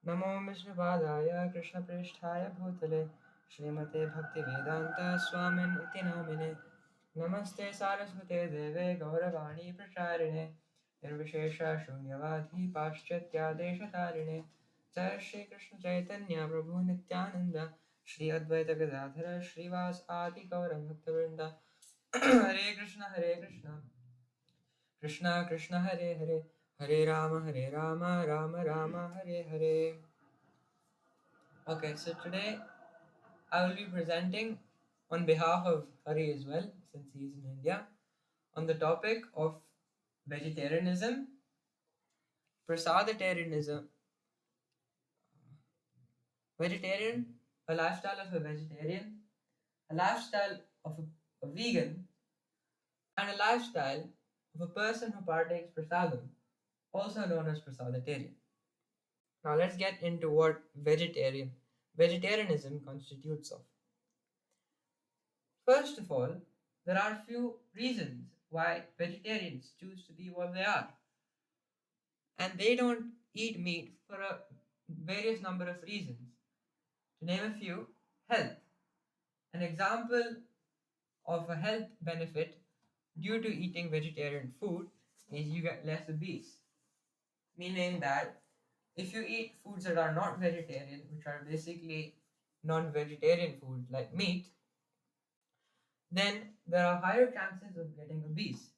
नमो विष्णुपादाय कृष्णप्रेष्ठाय भूतले श्रीमते भक्तिवेदान्त स्वामिन् इति नामिने नमस्ते सारस्वते देवे गौरवाणी प्रचारिणे निर्विशेष शून्यवादी पाश्चात्यादेशतारिणे जय श्री कृष्ण चैतन्य प्रभु नित्यानंद श्री अद्वैत गदाधर श्रीवास आदि गौर भक्तवृंद हरे Krishna Krishna Krishna Hare Hare Hare Ram Ram Ram Hare Hare. Okay, so today I will be presenting on behalf of Hari as well, since he is in India, on the topic of vegetarianism, prasadatarianism, vegetarian, a lifestyle of a vegetarian, a lifestyle of a vegan, and a lifestyle of a person who partakes prasadam, also known as prasadatarian. Now let's get into what vegetarianism constitutes of. First of all, there are few reasons why vegetarians choose to be what they are. And they don't eat meat for a various number of reasons. To name a few, health. An example of a health benefit due to eating vegetarian food is you get less obese. Meaning that if you eat foods that are not vegetarian, which are basically non-vegetarian foods like meat, then there are higher chances of getting obese.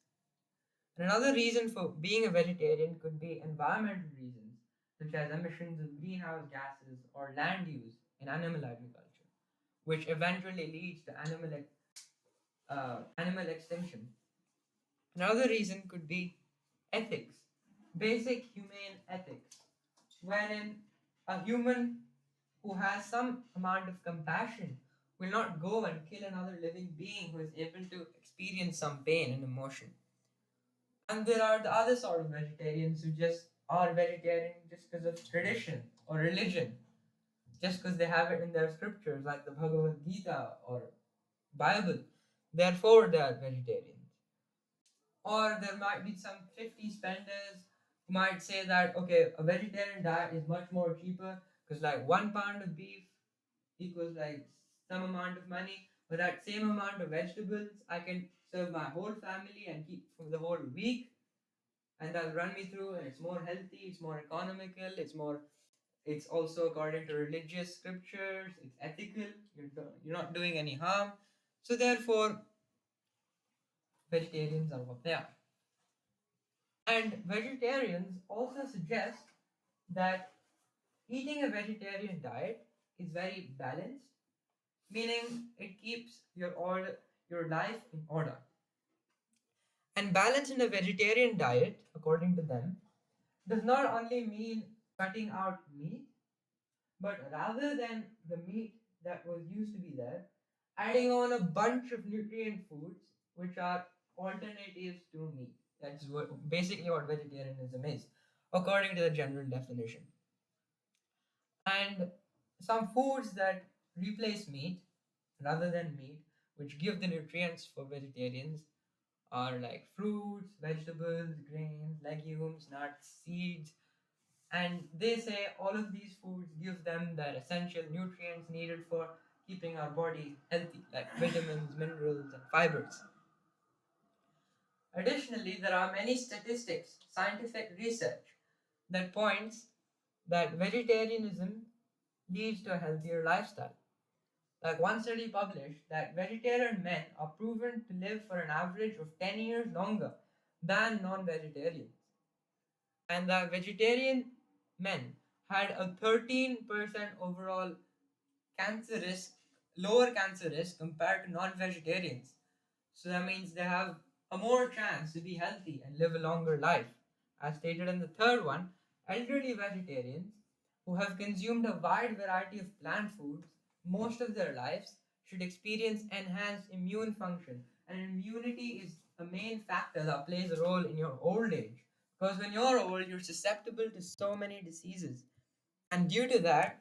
Another reason for being a vegetarian could be environmental reasons, such as emissions of greenhouse gases or land use in animal agriculture, which eventually leads to animal extinction. Another reason could be ethics, basic humane ethics, wherein a human who has some amount of compassion will not go and kill another living being who is able to experience some pain and emotion. And there are the other sort of vegetarians who just are vegetarian just because of tradition or religion, just because they have it in their scriptures, like the Bhagavad Gita or Bible. Therefore, they are vegetarians. Or there might be some thrifty spenders who might say that, okay, a vegetarian diet is much more cheaper because, like, 1 pound of beef equals like some amount of money. For that same amount of vegetables, I can serve my whole family and keep for the whole week, and that'll run me through, and it's more healthy, it's more economical, it's also according to religious scriptures, it's ethical, you're not doing any harm. So therefore vegetarians are what they are. And vegetarians also suggest that eating a vegetarian diet is very balanced, meaning it keeps your life in order. And balance in a vegetarian diet, according to them, does not only mean cutting out meat, but rather than the meat that was used to be there, adding on a bunch of nutrient foods which are alternatives to meat. That's basically what vegetarianism is, according to the general definition. And some foods that replace meat rather than meat, which give the nutrients for vegetarians, are like fruits, vegetables, grains, legumes, nuts, seeds, and they say all of these foods give them the essential nutrients needed for keeping our body healthy, like vitamins, minerals, and fibers. Additionally, there are many statistics, scientific research that points that vegetarianism leads to a healthier lifestyle. Like one study published that vegetarian men are proven to live for an average of 10 years longer than non-vegetarians, and that vegetarian men had a 13% overall cancer risk, lower cancer risk compared to non-vegetarians. So that means they have a more chance to be healthy and live a longer life. As stated in the third one, elderly vegetarians who have consumed a wide variety of plant foods most of their lives should experience enhanced immune function. And immunity is a main factor that plays a role in your old age. Because when you're old, you're susceptible to so many diseases. And due to a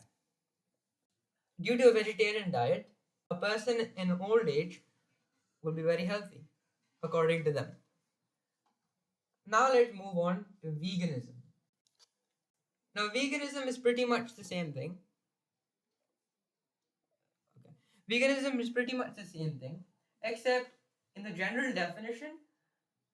vegetarian diet, a person in old age will be very healthy, according to them. Now let's move on to veganism. Now, veganism is pretty much the same thing. Okay. Veganism is pretty much the same thing, except in the general definition,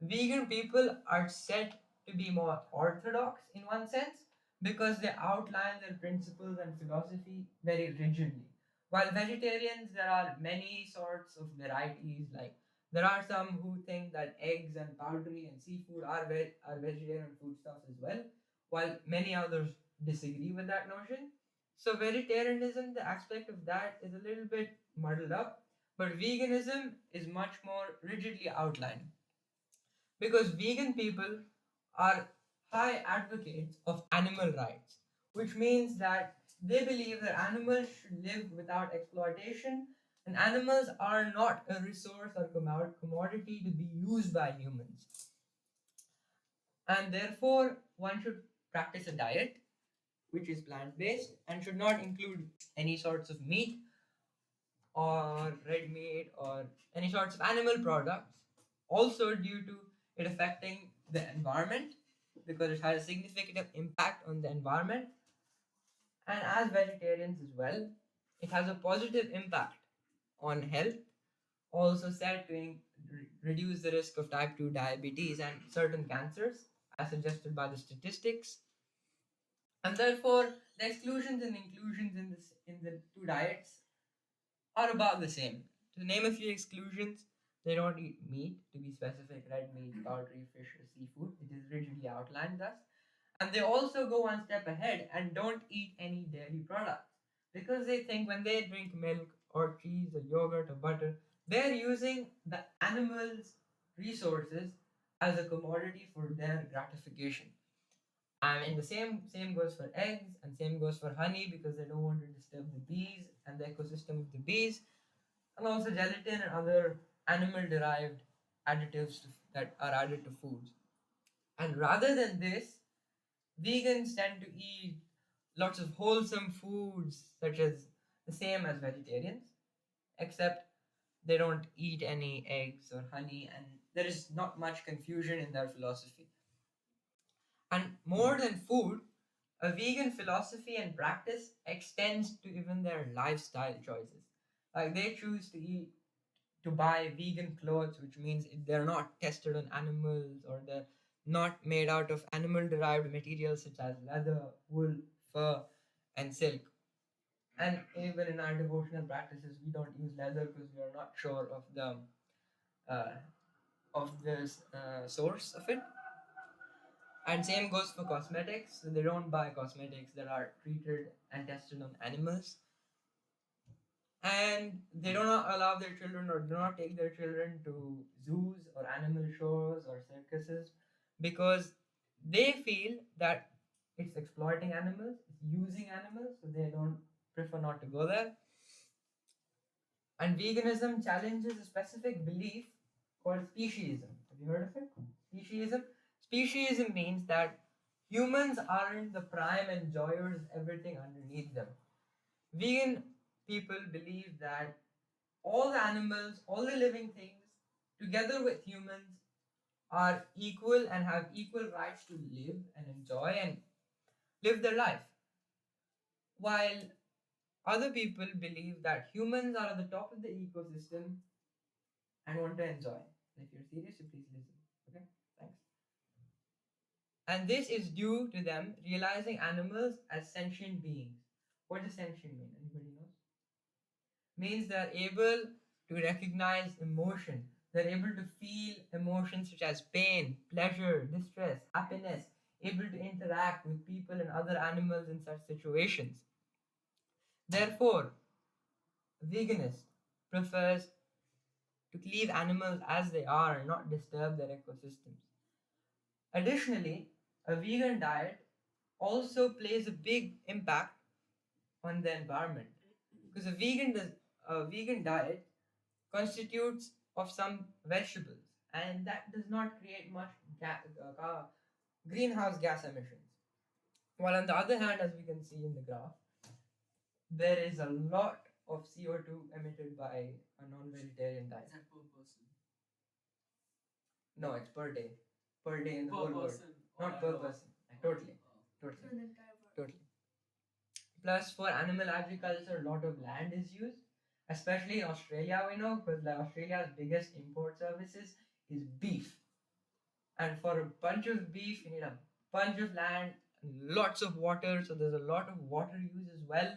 vegan people are said to be more orthodox in one sense because they outline their principles and philosophy very rigidly. While vegetarians, there are many sorts of varieties. Like there are some who think that eggs and poultry and seafood are vegetarian foodstuffs as well, while many others disagree with that notion. So vegetarianism, the aspect of that is a little bit muddled up, but veganism is much more rigidly outlined because vegan people are high advocates of animal rights, which means that they believe that animals should live without exploitation and animals are not a resource or commodity to be used by humans. And therefore, one should practice a diet which is plant based and should not include any sorts of meat or red meat or any sorts of animal products, also due to it affecting the environment because it has a significant impact on the environment. And as vegetarians as well, it has a positive impact on health, also said to reduce the risk of type 2 diabetes and certain cancers, as suggested by the statistics. And therefore, the exclusions and inclusions in the two diets are about the same. To name a few exclusions, they don't eat meat, to be specific, red meat, poultry, fish, or seafood. It is rigidly outlined thus. And they also go one step ahead and don't eat any dairy products because they think when they drink milk or cheese or yogurt or butter, they're using the animal's resources as a commodity for their gratification. And the same goes for eggs and same goes for honey because they don't want to disturb the bees and the ecosystem of the bees, and also gelatin and other animal derived additives that are added to foods. And rather than this, vegans tend to eat lots of wholesome foods such as the same as vegetarians, except they don't eat any eggs or honey, and there is not much confusion in their philosophy. And more than food, a vegan philosophy and practice extends to even their lifestyle choices. Like they choose to buy vegan clothes, which means they're not tested on animals or they're not made out of animal derived materials such as leather, wool, fur, and silk. And even in our devotional practices, we don't use leather because we are not sure uh, of the source of it. And same goes for cosmetics. So they don't buy cosmetics that are treated and tested on animals. And they do not allow their children or do not take their children to zoos or animal shows or circuses because they feel that it's exploiting animals, it's using animals, so they don't prefer not to go there. And veganism challenges a specific belief called speciesism. Have you heard of it? Speciesism? Speciesism means that humans aren't the prime enjoyers of everything underneath them. Vegan people believe that all the animals, all the living things, together with humans, are equal and have equal rights to live and enjoy and live their life. While other people believe that humans are at the top of the ecosystem and want to enjoy. If you're serious, you please listen. Okay? Thanks. And this is due to them realizing animals as sentient beings. What does sentient mean? Anybody knows? Means they're able to recognize emotion. They're able to feel emotions such as pain, pleasure, distress, happiness, able to interact with people and other animals in such situations. Therefore, a veganist prefers to leave animals as they are and not disturb their ecosystems. Additionally, a vegan diet also plays a big impact on the environment because a vegan diet constitutes of some vegetables and that does not create much greenhouse gas emissions. While on the other hand, as we can see in the graph, there is a lot of CO2 emitted by a non-vegetarian diet. Is that per person? No, it's per day. Per day in the whole world. Not per person. Totally. Totally. Plus, for animal agriculture, a lot of land is used, especially in Australia. We know because like Australia's biggest import services is beef, and for a bunch of beef, you need a bunch of land, and lots of water. So there's a lot of water use as well.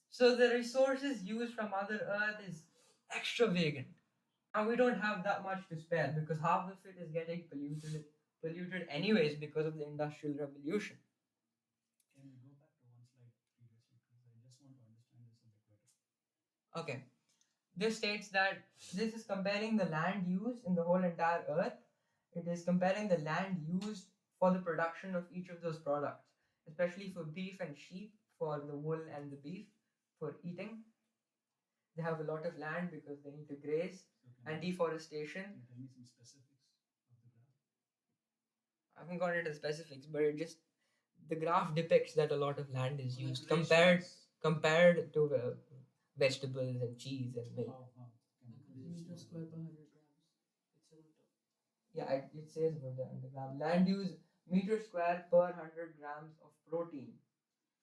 So the resources used from Mother Earth is extravagant, and we don't have that much to spare because half of it is getting polluted anyways because of the industrial revolution. Can we go back to one slide previously, because I just want to understand this a bit better. Okay, this states that this is comparing the land used in the whole entire earth. It is comparing the land used for the production of each of those products, especially for beef and sheep, for the wool and the beef for eating. They have a lot of land because they need to graze, So and deforestation. can you tell me some specifics of the graph? I haven't got into the specifics, but it just the graph depicts that a lot of land is Well, used like compared to vegetables and cheese and milk. How? Can you Meter please square show? per 100 grams. It's a lot of. Yeah, it says about the underground land use meter square per 100 grams of protein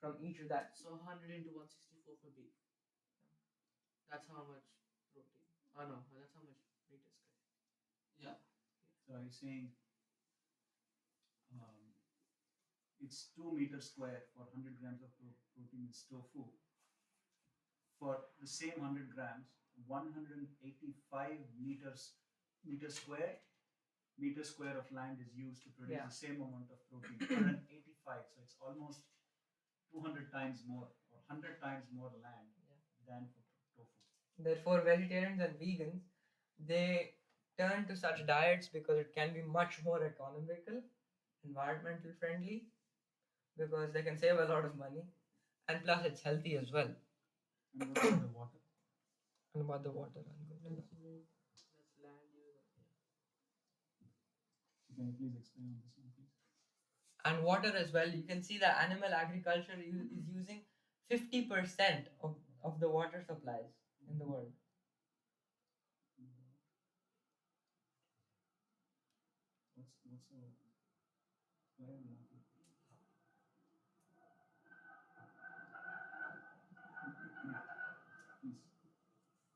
from each of that. So 100 into 164 for beef. That's how much protein. Oh no, that's how much meter square. Yeah. So are you saying um, it's 2 meters square for 100 grams of protein is tofu? For the same 100 grams, 185 meter square of land is used to produce the same amount of protein. 185, so it's almost 200 times more or 100 times more land than for tofu. Therefore, vegetarians and vegans they turn to such diets because it can be much more economical, environmental friendly, because they can save a lot of money, and plus it's healthy as well. And what about the water? And about the water, I'll go to that. That's land use. So can you please explain on this one, please? And water as well. You can see that animal agriculture is using 50% of the water supplies in the world. What's a why are we not please?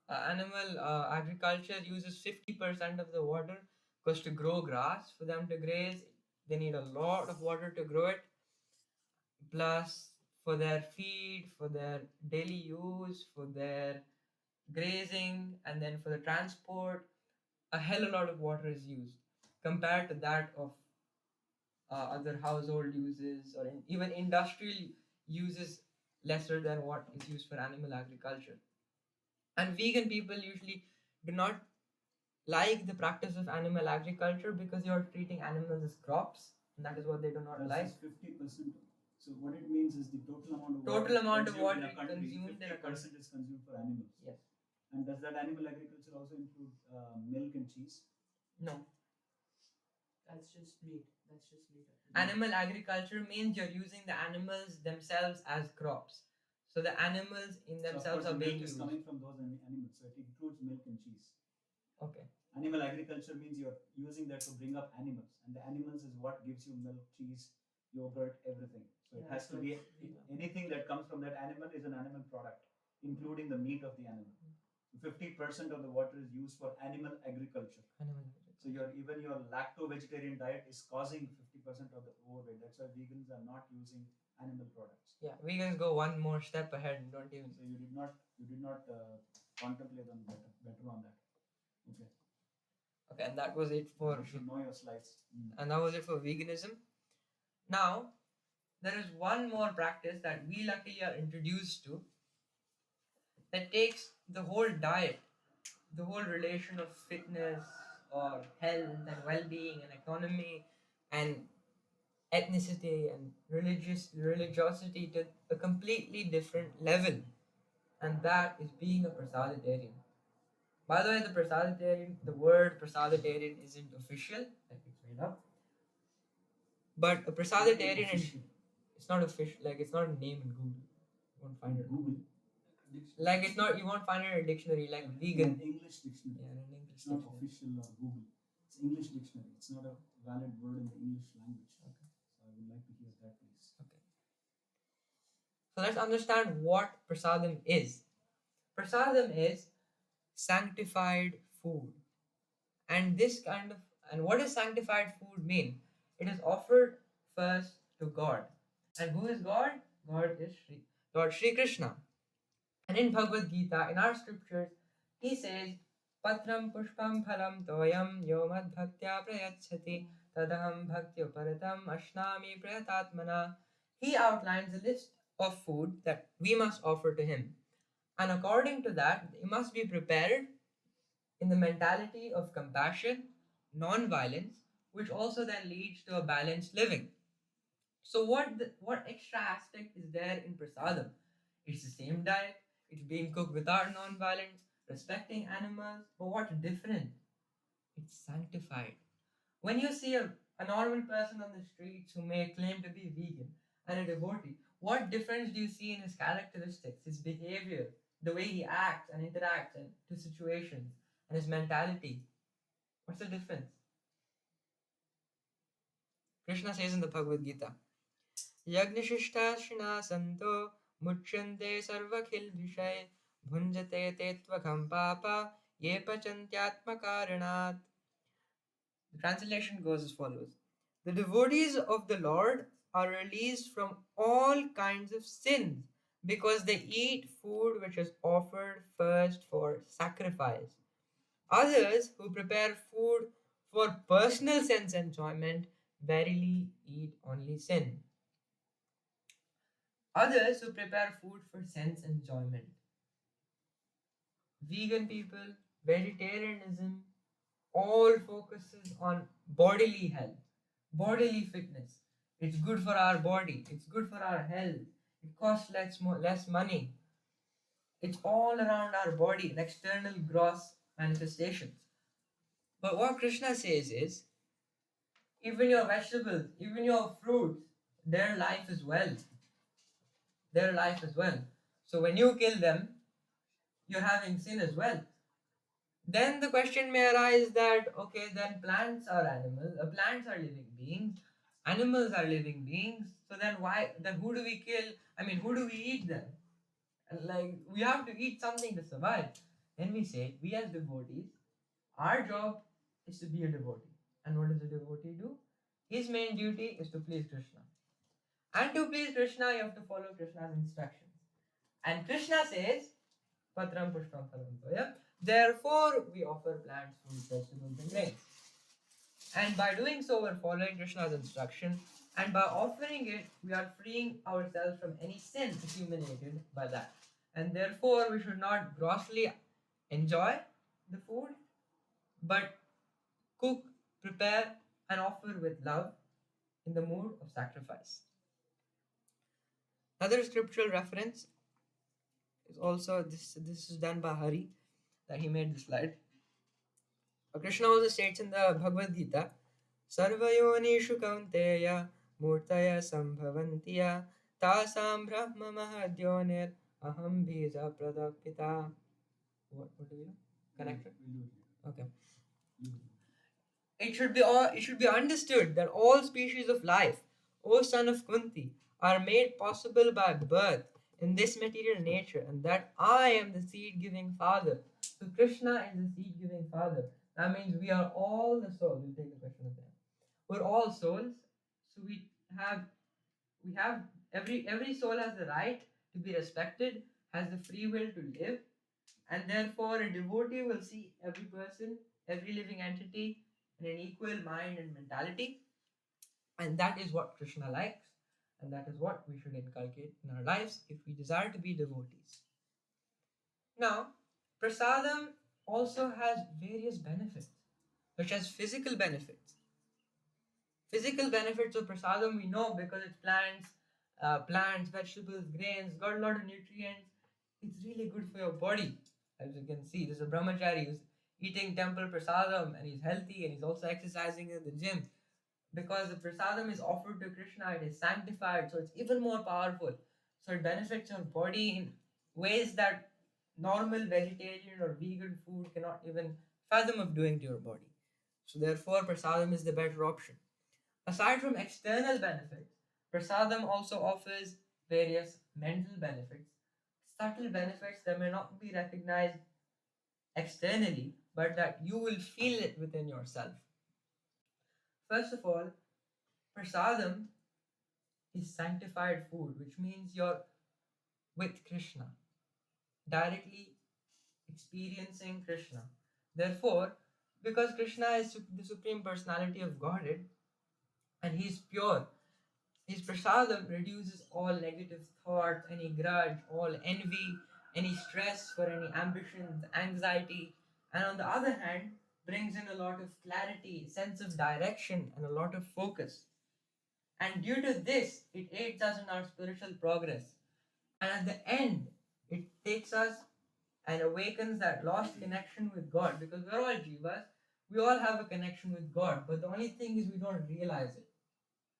Animal agriculture uses 50% of the water because to grow grass for them to graze, they need a lot of water to grow it. Plus, for their feed, for their daily use, for their grazing, and then for the transport, a hell of a lot of water is used compared to that of other household uses or even industrial uses lesser than what is used for animal agriculture. And vegan people usually do not like the practice of animal agriculture because you're treating animals as crops, and that is what they do not like. That's 50%. So what it means is the total amount of Total amount of water in a country, consumed in a 50% is consumed for animals. Yes. And does that animal agriculture also include milk and cheese? No. That's just meat. That's just meat. Animal agriculture means you're using the animals themselves as crops. So the animals in themselves so are of course, the being milk is used. coming from those animals, so it includes milk and cheese. Okay. Animal agriculture means you're using that to bring up animals, and the animals is what gives you milk, cheese, yogurt, everything. So it has to be anything that comes from that animal is an animal product, including the meat of the animal. 50% of the water is used for animal agriculture. So even your lacto-vegetarian diet is causing 50% of the overweight. That's why vegans are not using animal products. Yeah, vegans go one more step ahead and don't even. So you did not contemplate on better on that. Okay. Okay, and that was it for. You should know your slides. And that was it for veganism. Now, there is one more practice that we luckily are introduced to that takes the whole diet, the whole relation of fitness or health and well-being and economy and ethnicity and religiosity to a completely different level, and that is being a Prasadatarian. By the way, the word Prasadatarian isn't official, like it's made up. But a Prasadatarian, it's not official, like it's not a name in Google. You won't find it. Google. Like it's not, you won't find it in a dictionary like vegan. In English dictionary. Yeah, in an English It's not dictionary. official or Google. It's English dictionary. It's not a valid word in the English language. Okay. So I would like to hear that, please. Okay. So let's understand what prasadam is. Prasadam is sanctified food. And this kind of and what does sanctified food mean? It is offered first to God. And who is God? God is Lord Sri Krishna. And in Bhagavad Gita, in our scriptures, he says, Patram pushpam phalam toyam yomad bhaktya prayachati tadaham bhaktya paratam ashnami prayatatmana. He outlines a list of food that we must offer to him. And according to that, it must be prepared in the mentality of compassion, non-violence, which also then leads to a balanced living. So what extra aspect is there in prasadam? It's the same diet. It's being cooked without non-violence, respecting animals. But what's different? It's sanctified. When you see a normal person on the streets who may claim to be vegan and a devotee, what difference do you see in his characteristics, his behavior, the way he acts and interacts and to situations, and his mentality? What's the difference? Krishna says in the Bhagavad Gita, Yagnashishtashrina santo muchyante sarvakhil vishay bhunjate te tvakam papa ye pachantyatma karanat. The translation goes as follows. The devotees of the Lord are released from all kinds of sins because they eat food which is offered first for sacrifice. Others who prepare food for personal sense enjoyment verily eat only sin. Others who prepare food for sense enjoyment. Vegan people, vegetarianism, all focuses on bodily health, bodily fitness. It's good for our body, it's good for our health, it costs less money. It's all around our body, in external gross manifestations. But what Krishna says is, even your vegetables, even your fruits, their life is well. Their life as well. So when you kill them, you're having sin as well. Then the question may arise that okay, then plants are animals, plants are living beings, animals are living beings. So then why? Then who do we kill? I mean, who do we eat then? And like we have to eat something to survive. Then we say we as devotees, our job is to be a devotee. And what does a devotee do? His main duty is to please Krishna. And to please Krishna, you have to follow Krishna's instructions. And Krishna says, Patram Pushpam Phalam Toya. Therefore, we offer plants, fruits, vegetables, and grains. And by doing so, we're following Krishna's instruction. And by offering it, we are freeing ourselves from any sin accumulated by that. And therefore, we should not grossly enjoy the food, but cook, prepare, and offer with love in the mood of sacrifice. Another scriptural reference is also this is done by Hari, that he made the slide. Krishna also states in the Bhagavad Gita, Sarvayonishu kaunteya murtaya sambhavantiya tasam brahma mahadyoner aham bija pradapita. What do you do? Connected? Okay. It should be understood that all species of life, O son of Kunti, are made possible by birth in this material nature, and that I am the seed-giving father. So Krishna is the seed-giving father. That means we are all the souls. We'll take the question at the end. We're all souls. So have we have every soul has the right to be respected, has the free will to live, and therefore a devotee will see every person, every living entity in an equal mind and mentality. And that is what Krishna likes, and that is what we should inculcate in our lives if we desire to be devotees. Now, prasadam also has various benefits, such as physical benefits. Physical benefits of prasadam we know because it's plants, vegetables, grains, got a lot of nutrients. It's really good for your body. As you can see, there's a brahmachari who's eating temple prasadam and he's healthy and he's also exercising in the gym. Because the prasadam is offered to Krishna, it is sanctified, so it's even more powerful. So it benefits your body in ways that normal vegetarian or vegan food cannot even fathom of doing to your body. So therefore, prasadam is the better option. Aside from external benefits, prasadam also offers various mental benefits, subtle benefits that may not be recognized externally, but that you will feel it within yourself. First of all, prasadam is sanctified food, which means you're with Krishna, directly experiencing Krishna. Therefore, because Krishna is the supreme personality of Godhead and he is pure, his prasadam reduces all negative thoughts, any grudge, all envy, any stress for any ambitions, anxiety, and on the other hand, brings in a lot of clarity, sense of direction, and a lot of focus. And due to this, it aids us in our spiritual progress. And at the end, it takes us and awakens that lost connection with God because we're all jivas. We all have a connection with God, but the only thing is we don't realize it.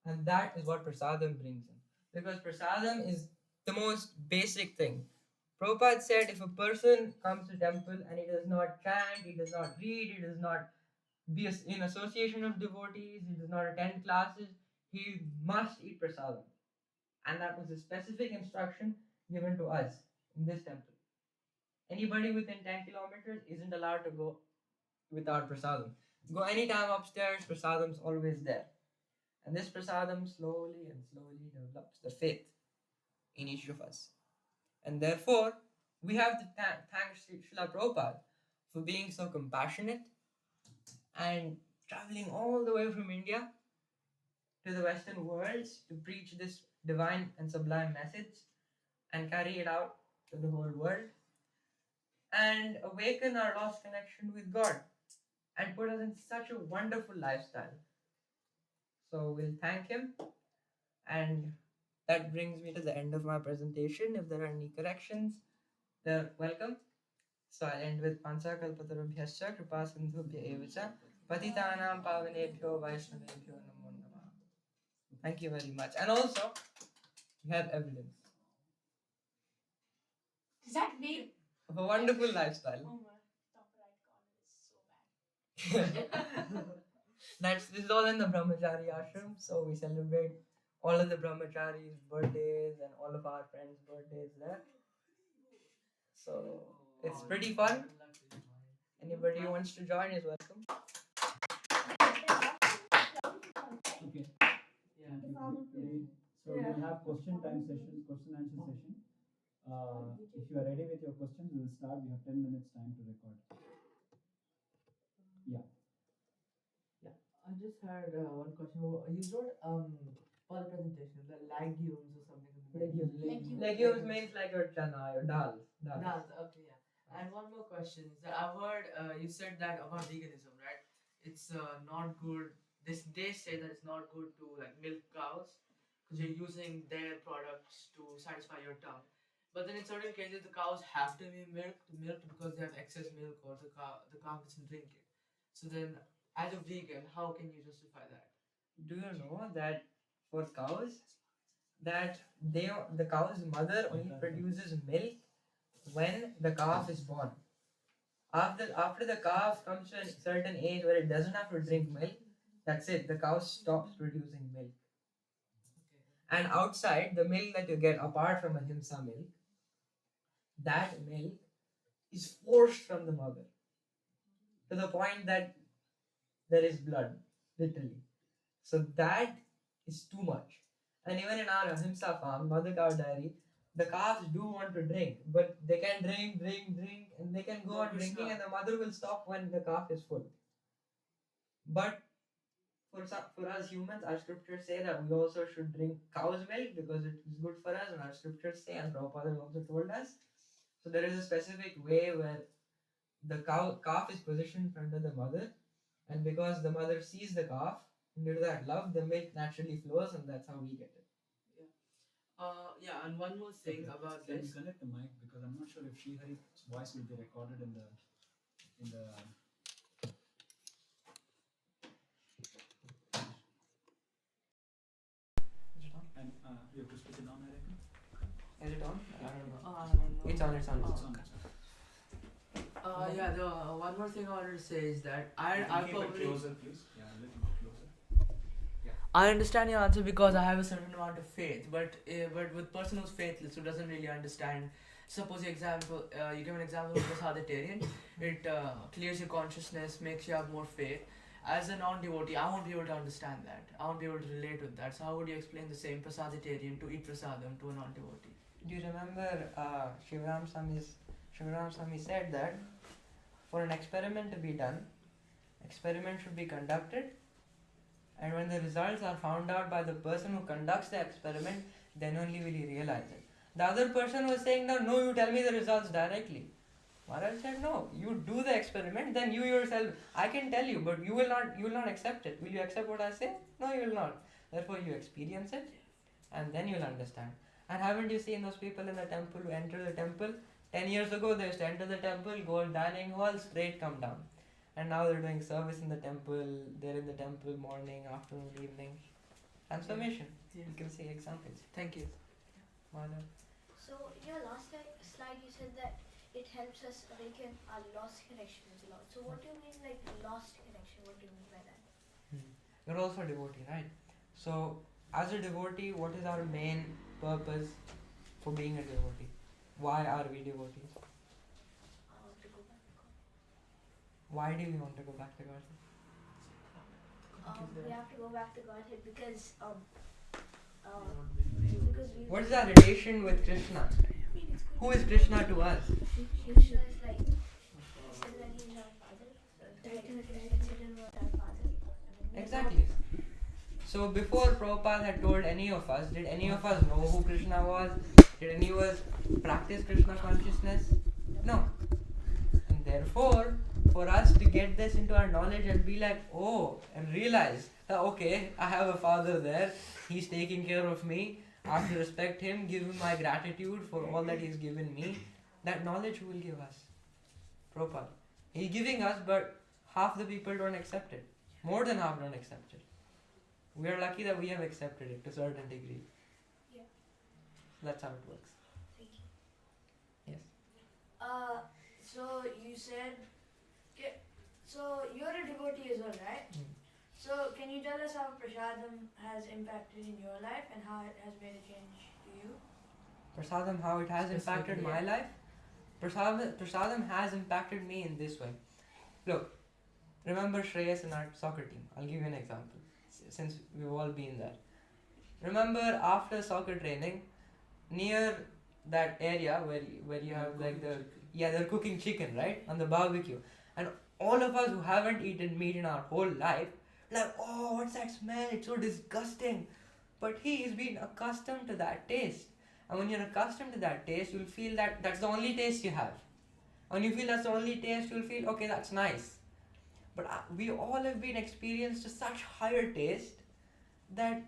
And that is what prasadam brings in. Because prasadam is the most basic thing. Prabhupada said if a person comes to temple and he does not chant, he does not read, he does not be in association of devotees, he does not attend classes, he must eat prasadam. And that was a specific instruction given to us in this temple. Anybody within 10 kilometers isn't allowed to go without prasadam. Go anytime upstairs, prasadam's always there. And this prasadam slowly and slowly develops the faith in each of us. And therefore, we have to thank Srila Prabhupada for being so compassionate and traveling all the way from India to the Western worlds to preach this divine and sublime message and carry it out to the whole world and awaken our lost connection with God and put us in such a wonderful lifestyle. So we'll thank him, and that brings me to the end of my presentation. If there are any corrections, they're welcome. So I'll end with Pancha Kalpatarubhyascha Kripa Sindhubhya Evacha Patitanam Pavanebhyo Vaishnavebhyo Namo Namah. Thank you very much. And also, we have evidence Does that mean? of a wonderful lifestyle. Oh my top right corner is so bad. This is all in the Brahmachari ashram, so we celebrate all of the brahmacharis' birthdays and all of our friends' birthdays there. So it's pretty fun. Anybody who wants to join is welcome. Okay. Yeah. So we'll have question answer session. If you are ready with your questions, we will start. We have 10 minutes time to record. Yeah. I just had one question. You wrote for the presentation the legumes or something. Legumes means like your chana, your dal. Dals, okay, yeah. And one more question is that I've heard you said that about veganism, right? It's not good. They say that it's not good to like milk cows because you're using their products to satisfy your tongue. But then in certain cases, the cows have to be milked because they have excess milk or the cow doesn't drink it. So then, as a vegan, how can you justify that? Do you know that for cows, that the cow's mother only produces milk when the calf is born. After the calf comes to a certain age where it doesn't have to drink milk, that's it. The cow stops producing milk. Okay. And outside, the milk that you get apart from ahimsa milk, that milk is forced from the mother to the point that there is blood, literally. So that is too much. And even in our ahimsa farm, mother cow dairy, the calves do want to drink, but they can drink, and they can go on drinking, and the mother will stop when the calf is full. But for us humans, our scriptures say that we also should drink cow's milk because it is good for us, and our scriptures say, and Prabhupada has also told us. So there is a specific way where the calf is positioned under the mother, and because the mother sees the calf, due to that love, the milk naturally flows, and that's how we get it. Yeah, and one more thing about Can you this. connect the mic because I'm not sure if Srihari's voice will be recorded in the. And you have to switch it on, I reckon. Is it on? I don't know. It's on. It's on. Yeah, the one more thing I wanted to say is that I Can you keep it probably closer, please. Yeah, a little bit closer. Yeah. Okay. So we'll have question time sessions. Question answer session. Question answer session. We'll have 10 minutes time to record. Yeah. yeah, the one more thing I wanted to say is that I understand your answer because I have a certain amount of faith, but with person who's faithless who doesn't really understand. Suppose you give an example of Prasadatarian, it clears your consciousness, makes you have more faith. As a non-devotee, I won't be able to understand that. I won't be able to relate with that. So how would you explain the same Prasadatarian to eat prasadam to a non-devotee? Do you remember Shivaram Swami said that for an experiment to be done, experiment should be conducted, and when the results are found out by the person who conducts the experiment, then only will he realize it. The other person was saying, no, you tell me the results directly. Maharaj said, no, you do the experiment, then you yourself, I can tell you, but you will not accept it. Will you accept what I say? No, you will not. Therefore, you experience it, and then you'll understand. And haven't you seen those people in the temple who enter the temple? 10 years ago, they used to enter the temple, go dining hall, straight come down. And now they're doing service in the temple, they're in the temple morning, afternoon, evening. Transformation. Yeah. You can see examples. Thank you. Madhav. So in your last slide you said that it helps us awaken our lost connection with the Lord. So what do you mean like lost connection? What do you mean by that? You're also a devotee, right? So, as a devotee, what is our main purpose for being a devotee? Why are we devotees? To go back to God. Why do we want to go back to God? We have to go back to Godhead because we. What is our relation with Krishna? Who is Krishna to us? Krishna is like said that he is our father. Considered our father. Exactly. So before Prabhupada had told any of us, did any of us know who Krishna was? Did any of us practice Krishna consciousness? No. And therefore, for us to get this into our knowledge and be like, oh, and realize that okay, I have a father there, he's taking care of me, I have to respect him, give him my gratitude for all that he's given me, that knowledge who will give us? Prabhupada. He's giving us, but half the people don't accept it. More than half don't accept it. We are lucky that we have accepted it to a certain degree. Yeah. That's how it works. Thank you. Yes. So you said, so you're a devotee as well, right? So can you tell us how prasadam has impacted in your life and how it has made a change to you? Prasadam, how it has impacted my life? Prasadam has impacted me in this way. Look, remember Shreyas in our soccer team. I'll give you an example, since we've all been there. Remember after soccer training, near that area where you have like they're cooking chicken, right? On the barbecue. And all of us who haven't eaten meat in our whole life, like, oh, what's that smell? It's so disgusting. But he's been accustomed to that taste. And when you're accustomed to that taste, you'll feel that that's the only taste you have. When you feel that's the only taste, you'll feel, okay, that's nice. But we all have been experienced to such higher taste that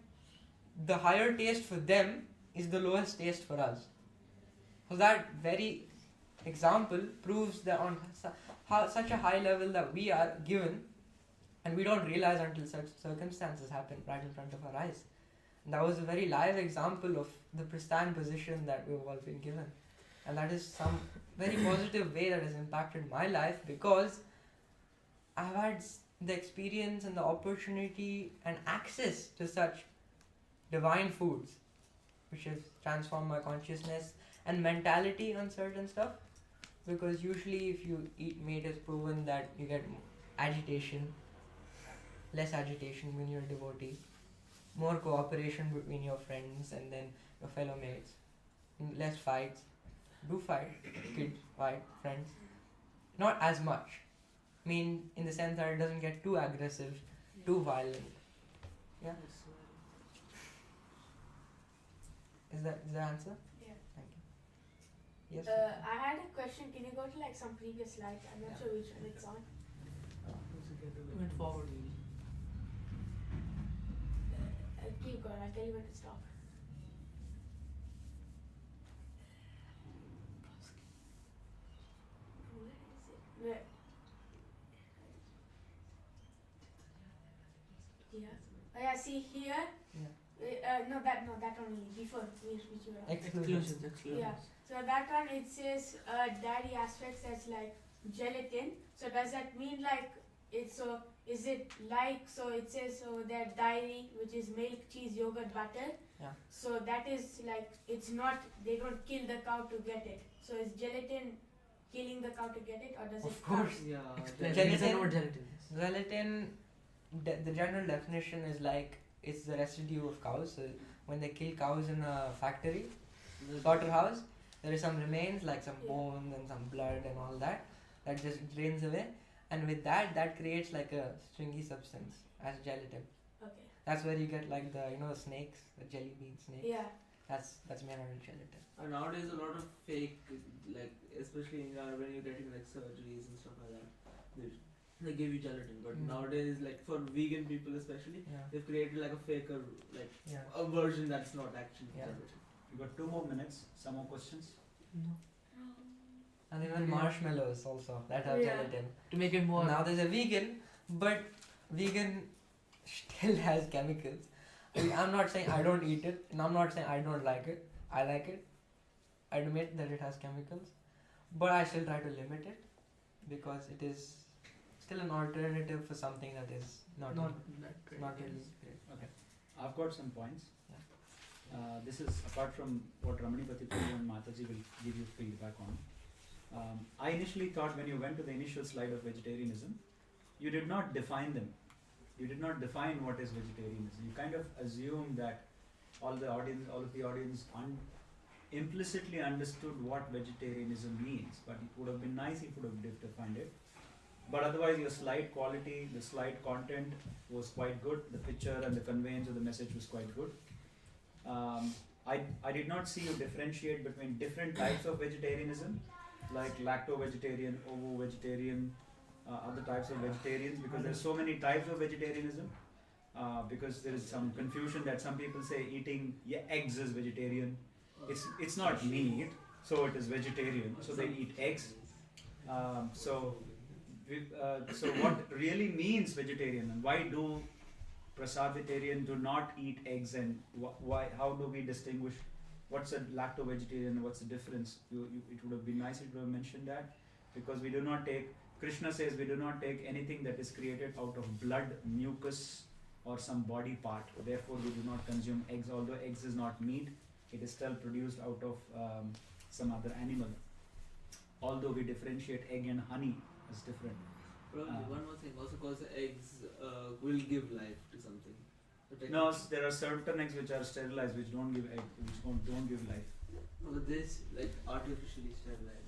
the higher taste for them is the lowest taste for us. So that very example proves that on such a high level that we are given, and we don't realize until such circumstances happen right in front of our eyes. And that was a very live example of the pristine position that we've all been given. And that is some very positive way that has impacted my life, because I've had the experience and the opportunity and access to such divine foods, which have transformed my consciousness and mentality on certain stuff. Because usually if you eat meat, it's proven that you get agitation, less agitation when you're a devotee, more cooperation between your friends and then your fellow mates, less fights. Do fight, kids fight, friends. Not as much. I mean, in the sense that it doesn't get too aggressive, too violent. Yeah? Is that the answer? Yeah. Thank you. Yes? I had a question. Can you go to like some previous slides? I'm not sure which one it's on. Went forward. Keep going. I'll tell you when to stop. Where is it? Where? Yeah. Oh yeah. See here. Yeah. No, that only before which you were. Exclusions. Yeah. So that one it says dairy aspects as like gelatin. So does that mean like it's so is it like, so it says so that dairy, which is milk, cheese, yogurt, butter. Yeah. So that is like, it's not, they don't kill the cow to get it. So is gelatin killing the cow to get it, or does Of it? course. Yeah, Explain. the reason Gelatin- what gelatin is. Gelatin, the general definition is like it's the residue of cows. So when they kill cows in a factory, slaughterhouse, there is some remains like some Yeah. bones and some blood and all that just drains away, and with that creates like a stringy substance as gelatin. Okay. That's where you get like the the snakes, the jelly bean snakes. Yeah. That's made out of gelatin. And nowadays a lot of fake, like especially in when you're getting like surgeries and stuff like that, they give you gelatin. But Mm. nowadays, like for vegan people especially, Yeah. they've created like a faker, like Yeah. a version that's not actually Yeah. gelatin. We got 2 more minutes. Some more questions. And even Yeah. marshmallows also that have Yeah. gelatin. To make it more. Now there's a vegan, but vegan still has chemicals. I'm not saying I don't eat it, and I'm not saying I don't like it. I like it. I admit that it has chemicals, but I still try to limit it because it is still an alternative for something that is not not really- that great. not yes. really great. Okay. I've got some points. Yeah. This is apart from what Ramanipati Prabhu and Mataji will give you feedback on. I initially thought when you went to the initial slide of vegetarianism, you did not define them. You did not define what is vegetarianism. You kind of assumed that all of the audience implicitly understood what vegetarianism means. But it would have been nice if you would have defined it. But otherwise, your slide quality, the slide content was quite good. The picture and the conveyance of the message was quite good. I did not see you differentiate between different types of vegetarianism, like lacto-vegetarian, ovo-vegetarian, other types of vegetarians, because there are so many types of vegetarianism. Because there is some confusion that some people say eating eggs is vegetarian. It's not meat, so it is vegetarian. So they eat eggs. So what really means vegetarian, and why do Prasadatarian do not eat eggs, and why? How do we distinguish? What's a lacto-vegetarian? What's the difference? It would have been nice if you have mentioned that, because we do not take. Krishna says we do not take anything that is created out of blood, mucus, or some body part. Therefore, we do not consume eggs. Although eggs is not meat, it is still produced out of some other animal. Although we differentiate egg and honey as different. Probably one more thing, also because eggs will give life to something. So No, there are certain eggs which are sterilized, which don't give egg, which don't give life. but this like artificially sterilized.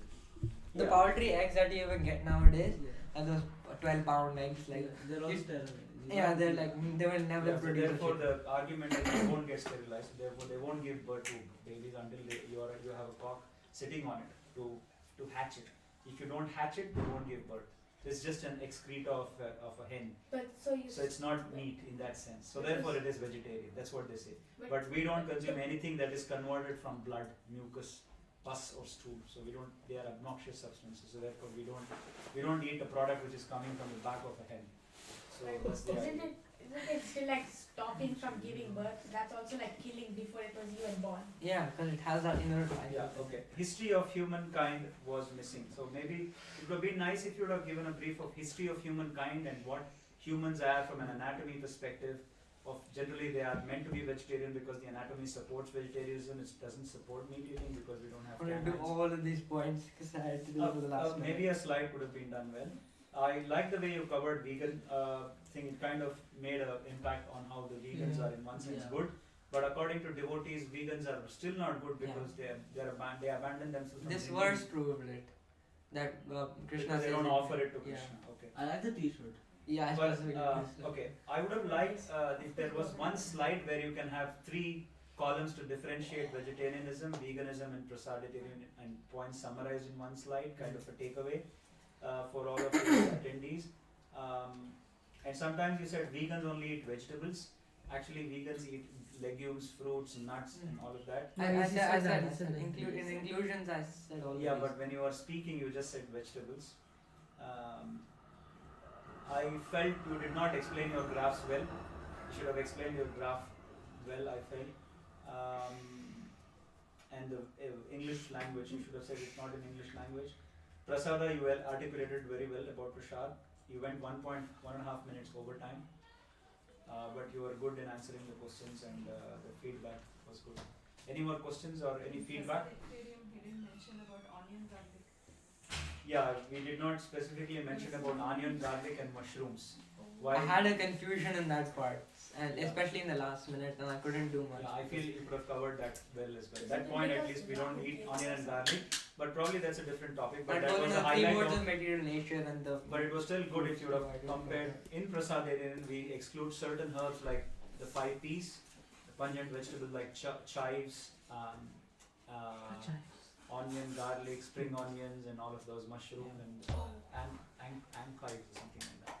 The Yeah. poultry eggs that you even get nowadays, Yeah. and those 12-pound eggs, like they're all you- sterilized. yeah, they're like they will never Yeah, so produce. therefore, a chicken. the argument is they won't get sterilized. Therefore, they won't give birth to babies until you have a cock sitting on it to hatch it. If you don't hatch it, they won't give birth. It's just an excreta of a hen. But so you. So it's not meat in that sense. So therefore, it is vegetarian. That's what they say. But- But we don't consume anything that is converted from blood, mucus, pus, or stool. So we don't. They are obnoxious substances. So therefore, we don't eat a product which is coming from the back of a hen. So that's the Isn't idea. it still like stopping from giving birth? That's also like killing before it was even born. Yeah, because it has that inner life. Yeah, okay. History of humankind was missing. So maybe it would have been nice if you would have given a brief of history of humankind and what humans are from an anatomy perspective. Of generally, they are meant to be vegetarian because the anatomy supports vegetarianism. It doesn't support meat eating because we don't have I'm gonna do canines. all of these points because I had to do it for the last minute. Maybe a slide would have been done well. I like the way you covered vegan thing. It kind of made an impact on how the vegans are in one sense Yeah. good. But according to devotees, vegans are still not good because they abandon themselves. From This drinking verse proved it. That Krishna because they says don't it. offer it to Yeah. Krishna. Okay. I like the T-shirt. Yeah, But, specifically Krishna. okay, I would have liked if there was one slide where you can have 3 columns to differentiate vegetarianism, veganism, and Prasadatarian, and points summarized in one slide, kind of a takeaway for all of the attendees. And sometimes you said vegans only eat vegetables. Actually, vegans eat legumes, fruits, nuts, and all of that. I you said that, in inclusions I said all Yeah, these. but when you were speaking, you just said vegetables. I felt you did not explain your graphs well. You should have explained your graph well, I felt. And the English language, you should have said it's not in English language. Prasada, you articulated very well about Prashad. You went 1.5 minutes overtime, but you were good in answering the questions and the feedback was good. Any more questions or any feedback? He didn't mention about onion garlic. Yeah, we did not specifically mention about onion, garlic, and mushrooms. Why? I had a confusion in that part, and especially in the last minute, and I couldn't do much. Yeah, I feel you could have covered that well as well. That point, at least, we don't eat onion and garlic, but probably that's a different topic. But That that was was a the three highlight modes of. of material nature and the. But it was still good if you would have provided compared. for In Prasadatarian, we exclude certain herbs like the 5 Ps, the pungent vegetables like chives, onion, garlic, spring onions, and all of those, mushroom and ankhives or something like that.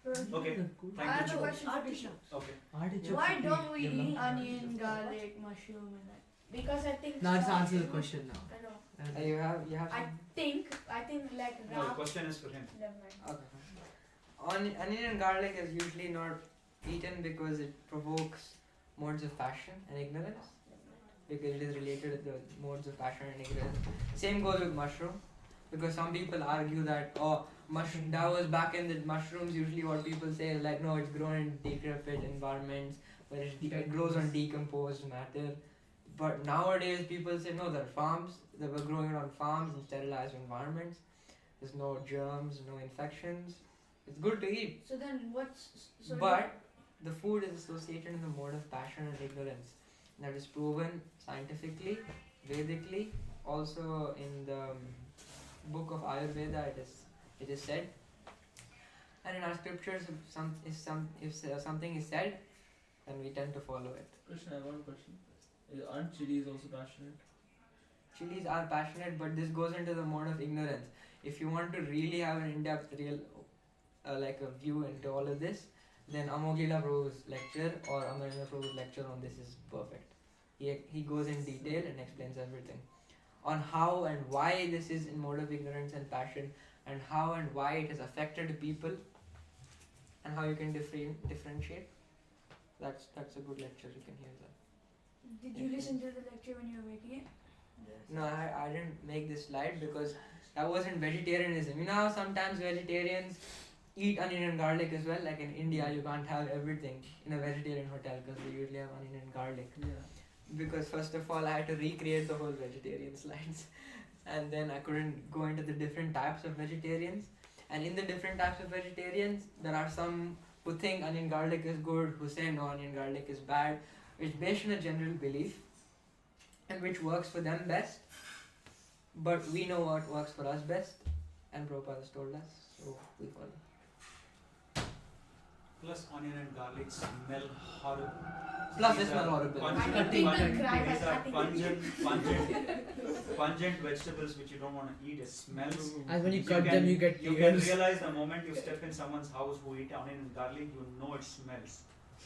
Okay, I thank have a you. question for Krishna. Okay. Why don't we eat onion, garlic, mushroom, and that? Because I think. Now let's some- answer the question now. I know. You have I think like No, the rap. question is for him. Never mind. Okay. Onion and garlic is usually not eaten because it provokes modes of passion and ignorance. Because it is related to the modes of passion and ignorance. Same goes with mushroom. Because some people argue that mushroom that was back in the mushrooms. Usually, what people say is like, no, it's grown in decrepit environments where it grows on decomposed matter. But nowadays, people say no, there are farms. They were growing it on farms in sterilized environments. There's no germs, no infections. It's good to eat. So then what's so But the food is associated in the mode of passion and ignorance. That is proven scientifically, Vedically, also in the book of Ayurveda. It is said, and in our scriptures, if something is said, then we tend to follow it. Krishna, I have one question. Aren't chilies also passionate? Chilies are passionate, but this goes into the mode of ignorance. If you want to really have an in-depth, real, like a view into all of this, then Amogila Prabhu's lecture or Amarendra Prabhu's lecture on this is perfect. He goes in detail and explains everything on how and why this is in mode of ignorance and passion, and how and why it has affected people, and how you can differentiate. That's a good lecture. You can hear that. Did you listen to the lecture when you were making it? No, I didn't make this slide because that wasn't vegetarianism. You know how sometimes vegetarians eat onion and garlic as well? Like in India, you can't have everything in a vegetarian hotel because they usually have onion and garlic. Yeah. Because first of all, I had to recreate the whole vegetarian slides. And then I couldn't go into the different types of vegetarians. And in the different types of vegetarians, there are some who think onion garlic is good, who say no, onion garlic is bad. It's based on a general belief and which works for them best. But we know what works for us best, and Prabhupada has told us, so we follow. Plus, onion and garlic smell horrible. Plus, These they smell are horrible. pungent- I think pungent- the cry These was are cutting. pungent vegetables which you don't want to eat. It smells. And when you You cut can- them, you get You can tears. realize the moment you step in someone's house who eat onion and garlic, you know it smells.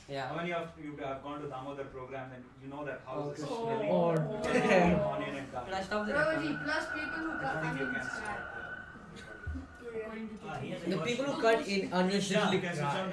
Yeah. How many of you have gone to Damodar program and you know that house is Okay. smelling Oh, onion and Can I garlic? stop the Prabhuji, recording? plus people who I cut think you onions can cry. stop there. According to The people who cut in onions Yeah, usually you can switch cry. on the